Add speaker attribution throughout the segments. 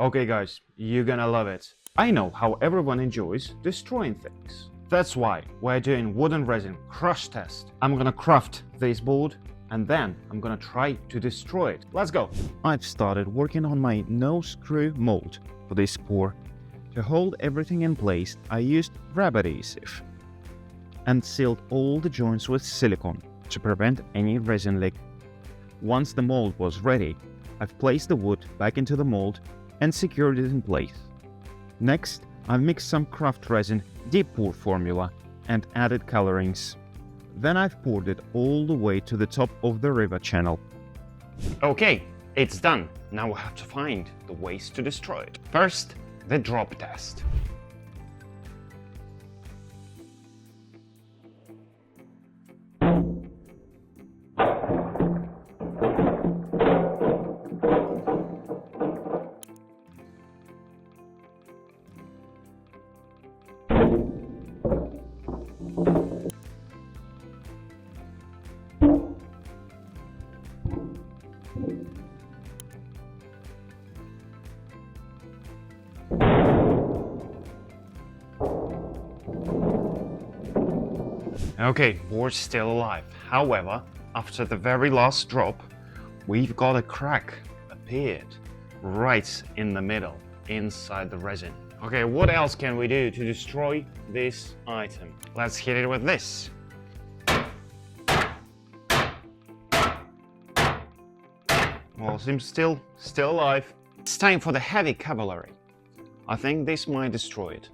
Speaker 1: Okay guys, you're gonna love it. I know how everyone enjoys destroying things. That's why we're doing wood and resin crush test. I'm gonna craft this board and then I'm gonna try to destroy it. Let's go! I've started working on my no-screw mold for this core. To hold everything in place, I used rub adhesive and sealed all the joints with silicone to prevent any resin leak. Once the mold was ready, I've placed the wood back into the mold and secured it in place. Next, I've mixed some craft resin deep pour formula and added colorings. Then I've poured it all the way to the top of the river channel. Okay, it's done. Now we have to find the ways to destroy it. First, the drop test. Okay, board's still alive. However, after the very last drop, we've got a crack appeared right in the middle, inside the resin. Okay, what else can we do to destroy this item? Let's hit it with this. Well, seems still alive. It's time for the heavy cavalry. I think this might destroy it.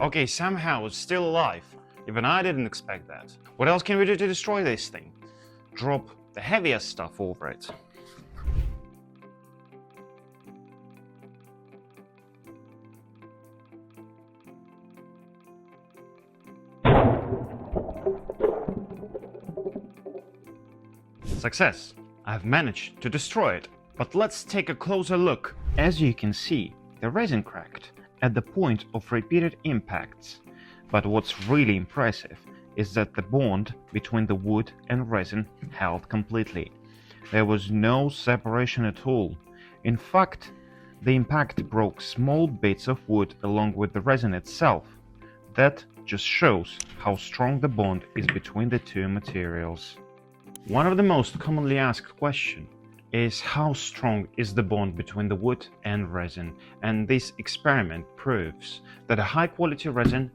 Speaker 1: Okay, somehow it's still alive. Even I didn't expect that. What else can we do to destroy this thing? Drop the heaviest stuff over it. Success! I've managed to destroy it. But let's take a closer look. As you can see, the resin cracked at the point of repeated impacts. But what's really impressive is that the bond between the wood and resin held completely. There was no separation at all. In fact, the impact broke small bits of wood along with the resin itself. That just shows how strong the bond is between the two materials. One of the most commonly asked questions is how strong is the bond between the wood and resin, and this experiment proves that a high quality resin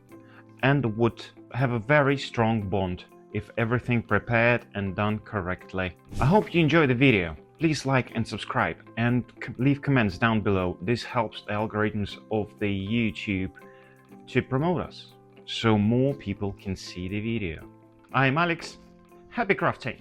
Speaker 1: and the wood have a very strong bond if everything prepared and done correctly. I hope you enjoyed the video. Please like and subscribe and leave comments down below. This helps the algorithms of the YouTube to promote us so more people can see the video. I'm Alex. Happy crafting!